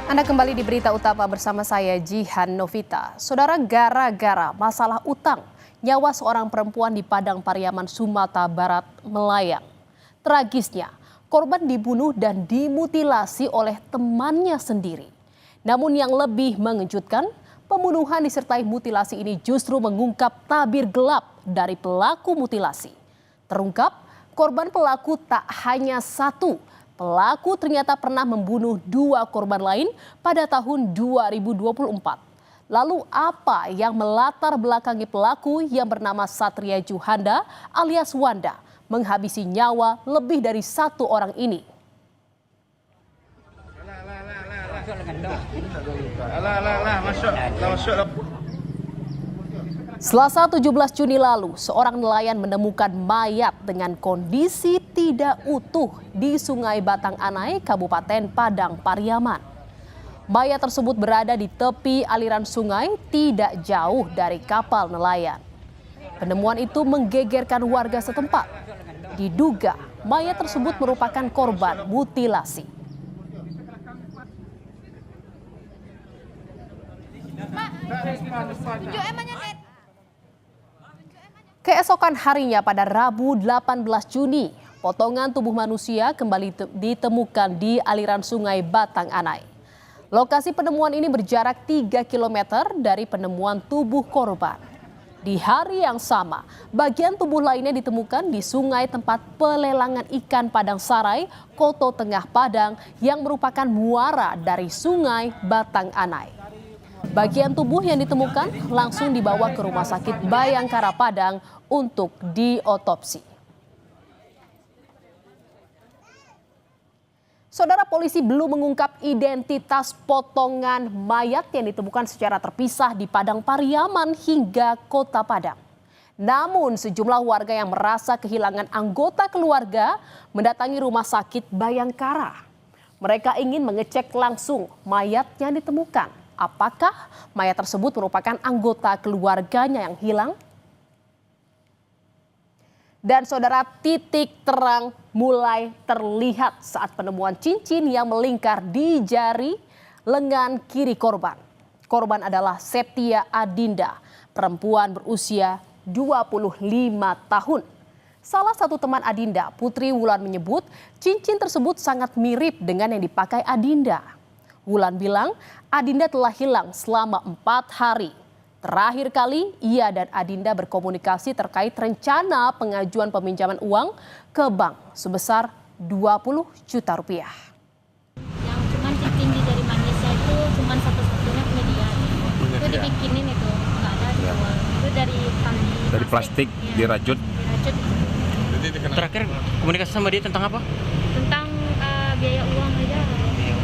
Anda kembali di Berita Utama bersama saya Jihan Novita. Saudara, gara-gara masalah utang, nyawa seorang perempuan di Padang Pariaman, Sumatera Barat melayang. Tragisnya, korban dibunuh dan dimutilasi oleh temannya sendiri. Namun yang lebih mengejutkan, pembunuhan disertai mutilasi ini justru mengungkap tabir gelap dari pelaku mutilasi. Terungkap, korban pelaku tak hanya satu. Pelaku ternyata pernah membunuh 2 korban lain pada tahun 2024. Lalu apa yang melatar belakangi pelaku yang bernama Satria Juhanda alias Wanda menghabisi nyawa lebih dari 1 orang ini? Selasa 17 Juni lalu, seorang nelayan menemukan mayat dengan kondisi tidak utuh di Sungai Batang Anai, Kabupaten Padang Pariaman. Mayat tersebut berada di tepi aliran sungai tidak jauh dari kapal nelayan. Penemuan itu menggegerkan warga setempat. Diduga mayat tersebut merupakan korban mutilasi. Keesokan harinya pada Rabu 18 Juni, potongan tubuh manusia kembali ditemukan di aliran sungai Batang Anai. Lokasi penemuan ini berjarak 3 km dari penemuan tubuh korban. Di hari yang sama, bagian tubuh lainnya ditemukan di sungai tempat pelelangan ikan Padang Sarai, Koto Tengah Padang yang merupakan muara dari sungai Batang Anai. Bagian tubuh yang ditemukan langsung dibawa ke Rumah Sakit Bayangkara Padang untuk diotopsi. Saudara, polisi belum mengungkap identitas potongan mayat yang ditemukan secara terpisah di Padang Pariaman hingga Kota Padang. Namun sejumlah warga yang merasa kehilangan anggota keluarga mendatangi Rumah Sakit Bayangkara. Mereka ingin mengecek langsung mayat yang ditemukan. Apakah mayat tersebut merupakan anggota keluarganya yang hilang? Dan saudara, titik terang mulai terlihat saat penemuan cincin yang melingkar di jari lengan kiri korban. Korban adalah Septia Adinda, perempuan berusia 25 tahun. Salah satu teman Adinda, Putri Wulan, menyebut cincin tersebut sangat mirip dengan yang dipakai Adinda. Wulan bilang Adinda telah hilang selama 4 hari. Terakhir kali ia dan Adinda berkomunikasi terkait rencana pengajuan peminjaman uang ke bank sebesar 20 juta rupiah. Yang cuman cincin di jari manisnya itu cuman satu-satunya punya dia. Itu dibikinin itu, nggak ada dijual. Itu dari plastik ya, dirajut. Terakhir komunikasi sama dia tentang apa? Tentang biaya uang aja.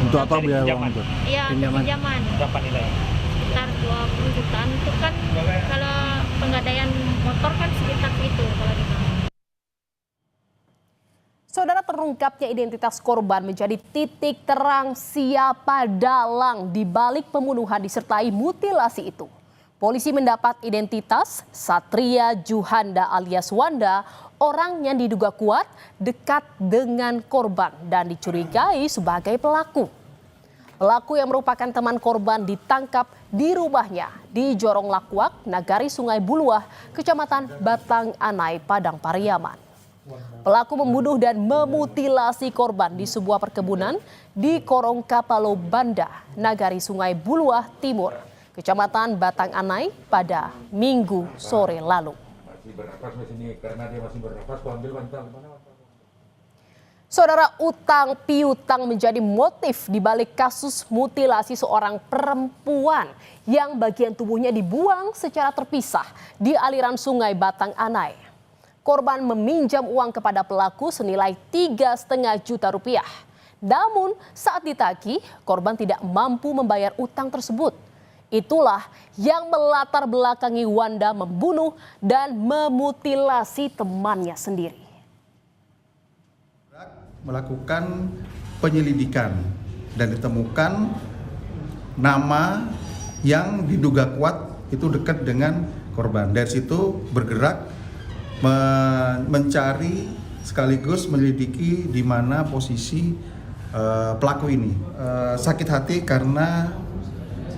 Untuk apa biaya uang itu? Iya, pinjaman. Berapa nilai? Sekitar 20 jutaan. Itu kan kalau penggadaian motor kan sekitar itu kalau di bank. Saudara, terungkapnya identitas korban menjadi titik terang siapa dalang di balik pembunuhan disertai mutilasi itu. Polisi mendapat identitas Satria Juhanda alias Wanda, orang yang diduga kuat dekat dengan korban dan dicurigai sebagai pelaku. Pelaku yang merupakan teman korban ditangkap di rumahnya di Jorong Lakwak, Nagari Sungai Buluah, Kecamatan Batang Anai, Padang Pariaman. Pelaku membunuh dan memutilasi korban di sebuah perkebunan di Korong Kapalo Banda, Nagari Sungai Buluah Timur, Kecamatan Batang Anai pada Minggu sore lalu. Saudara, utang piutang menjadi motif di balik kasus mutilasi seorang perempuan yang bagian tubuhnya dibuang secara terpisah di aliran sungai Batang Anai. Korban meminjam uang kepada pelaku senilai 3,5 juta rupiah. Namun saat ditagih, korban tidak mampu membayar utang tersebut. Itulah yang melatar belakangi Wanda membunuh dan memutilasi temannya sendiri. Melakukan penyelidikan dan ditemukan nama yang diduga kuat itu dekat dengan korban. Dari situ bergerak mencari sekaligus menyelidiki di mana posisi pelaku ini. Sakit hati karena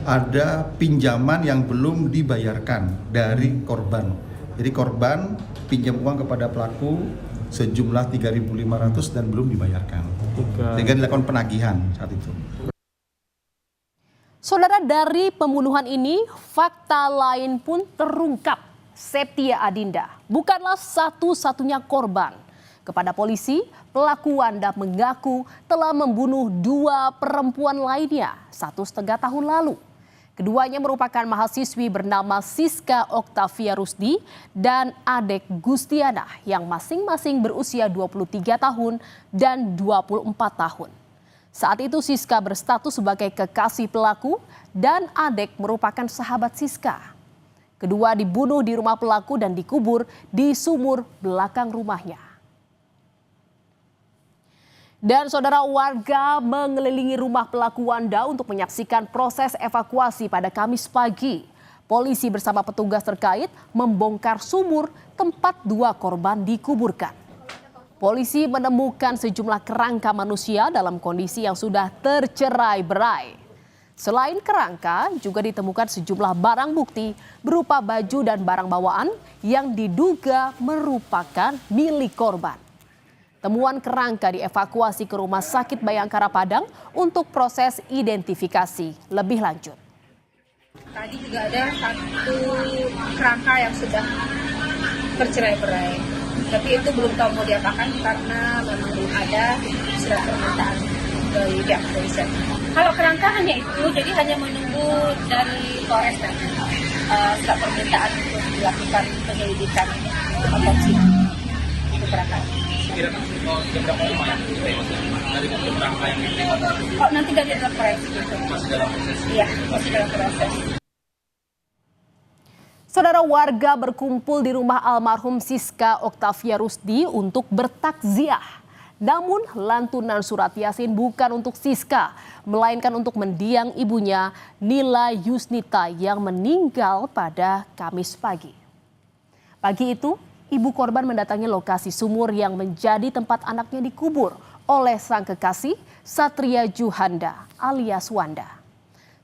ada pinjaman yang belum dibayarkan dari korban. Jadi korban pinjam uang kepada pelaku sejumlah 3.500 dan belum dibayarkan. Sehingga dilakukan penagihan saat itu. Saudara, dari pembunuhan ini, fakta lain pun terungkap. Septia Adinda bukanlah satu-satunya korban. Kepada polisi, pelaku Wanda mengaku telah membunuh 2 perempuan lainnya 1,5 tahun lalu. Keduanya merupakan mahasiswi bernama Siska Oktavia Rusdi dan Adek Gustiana yang masing-masing berusia 23 tahun dan 24 tahun. Saat itu Siska berstatus sebagai kekasih pelaku dan Adek merupakan sahabat Siska. Kedua dibunuh di rumah pelaku dan dikubur di sumur belakang rumahnya. Dan saudara, warga mengelilingi rumah pelaku Wanda untuk menyaksikan proses evakuasi pada Kamis pagi. Polisi bersama petugas terkait membongkar sumur tempat 2 korban dikuburkan. Polisi menemukan sejumlah kerangka manusia dalam kondisi yang sudah tercerai-berai. Selain kerangka, juga ditemukan sejumlah barang bukti berupa baju dan barang bawaan yang diduga merupakan milik korban. Temuan kerangka dievakuasi ke Rumah Sakit Bayangkara Padang untuk proses identifikasi lebih lanjut. Tadi juga ada 1 kerangka yang sudah bercerai-berai, tapi itu belum tahu mau diapakan karena memang belum ada surat permintaan dari pihak kepolisian. Kalau kerangka hanya itu, jadi hanya menunggu dari Polres surat permintaan untuk dilakukan penyelidikan otopsi untuk kerangka. Oh, nanti dari proses gitu. Masih dalam proses? Iya, masih dalam proses. Saudara, warga berkumpul di rumah almarhum Siska Oktavia Rusdi untuk bertakziah. Namun lantunan surat Yasin bukan untuk Siska, melainkan untuk mendiang ibunya Nila Yusnita yang meninggal pada Kamis pagi. Pagi itu, ibu korban mendatangi lokasi sumur yang menjadi tempat anaknya dikubur oleh sang kekasih Satria Juhanda alias Wanda.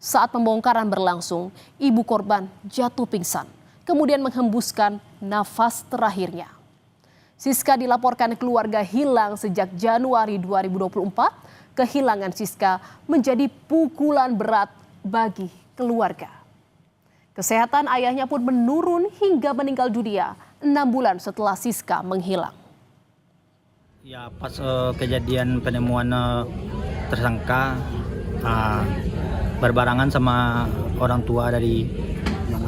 Saat pembongkaran berlangsung, ibu korban jatuh pingsan, kemudian menghembuskan nafas terakhirnya. Siska dilaporkan keluarga hilang sejak Januari 2024. Kehilangan Siska menjadi pukulan berat bagi keluarga. Kesehatan ayahnya pun menurun hingga meninggal dunia 6 bulan setelah Siska menghilang. Ya, pas kejadian penemuan tersangka berbarengan sama orang tua dari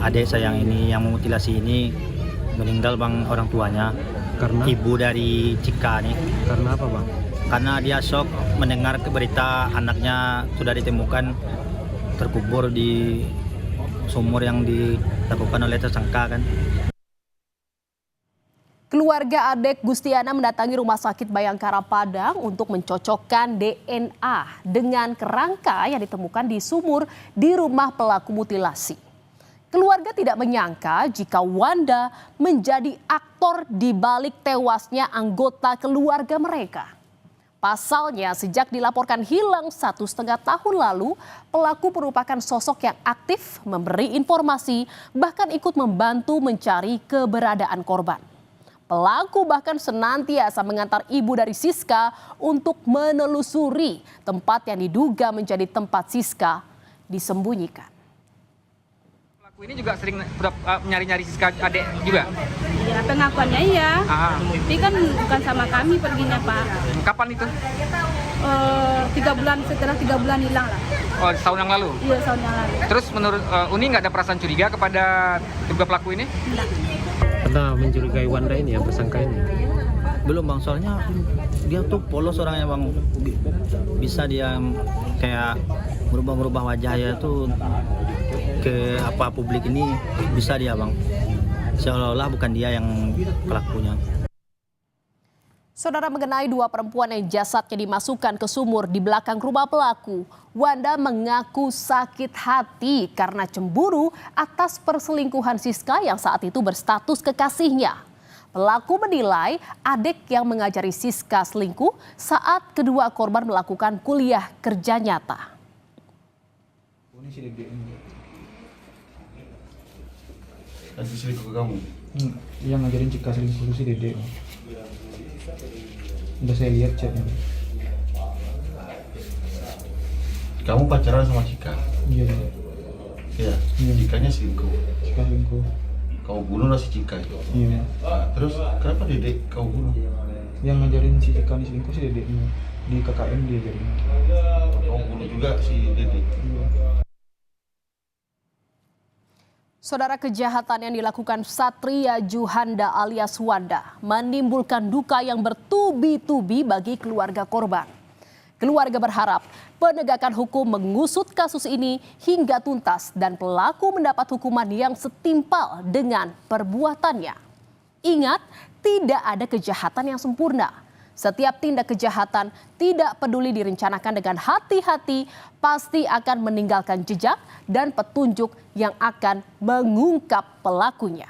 adik saya ini yang memutilasi ini, meninggal bang orang tuanya. Karena ibu dari Cika nih. Karena apa bang? Karena dia shock mendengar berita anaknya sudah ditemukan terkubur di sumur yang dilakukan oleh tersangka kan. Keluarga Adek Gustiana mendatangi Rumah Sakit Bayangkara Padang untuk mencocokkan DNA dengan kerangka yang ditemukan di sumur di rumah pelaku mutilasi. Keluarga tidak menyangka jika Wanda menjadi aktor di balik tewasnya anggota keluarga mereka. Pasalnya, sejak dilaporkan hilang 1,5 tahun lalu, pelaku merupakan sosok yang aktif memberi informasi, bahkan ikut membantu mencari keberadaan korban. Pelaku bahkan senantiasa mengantar ibu dari Siska untuk menelusuri tempat yang diduga menjadi tempat Siska disembunyikan. Pelaku ini juga sering nyari-nyari Siska adek juga? Ya, pengakuannya iya. Tapi kan bukan sama kami perginya Pak. Kapan itu? 3 bulan, setelah 3 bulan hilang lah. Oh, tahun yang lalu? Iya, tahun yang lalu. Terus menurut Uni nggak ada perasaan curiga kepada kedua pelaku ini? Enggak. Pernah mencurigai Wanda ini yang tersangka ini? Belum bang, soalnya dia tuh polos orangnya bang. Bisa dia kayak merubah wajahnya tuh ke publik ini, bisa dia bang. Seolah-olah bukan dia yang pelakunya. Saudara, mengenai 2 perempuan yang jasadnya dimasukkan ke sumur di belakang rumah pelaku, Wanda mengaku sakit hati karena cemburu atas perselingkuhan Siska yang saat itu berstatus kekasihnya. Pelaku menilai adik yang mengajari Siska selingkuh saat kedua korban melakukan kuliah kerja nyata. Adik selingkuh ke kamu? Yang ngajarin Cika selingkuh itu si Dede. Udah saya lihat chatnya. Kamu pacaran sama Cika? Iya, Dede. Iya. Iya. Cikanya selingkuh. Cika selingkuh. Kamu bunuh lah si Cika itu. Iya. Terus kenapa Dede kamu bunuh? Yang ngajarin si Cika ini selingkuh si Dede. Di KKN dia jadi. Kamu bunuh juga si Dede. Iya. Saudara, kejahatan yang dilakukan Satria Juhanda alias Wanda menimbulkan duka yang bertubi-tubi bagi keluarga korban. Keluarga berharap penegakan hukum mengusut kasus ini hingga tuntas dan pelaku mendapat hukuman yang setimpal dengan perbuatannya. Ingat, tidak ada kejahatan yang sempurna. Setiap tindak kejahatan, tidak peduli direncanakan dengan hati-hati, pasti akan meninggalkan jejak dan petunjuk yang akan mengungkap pelakunya.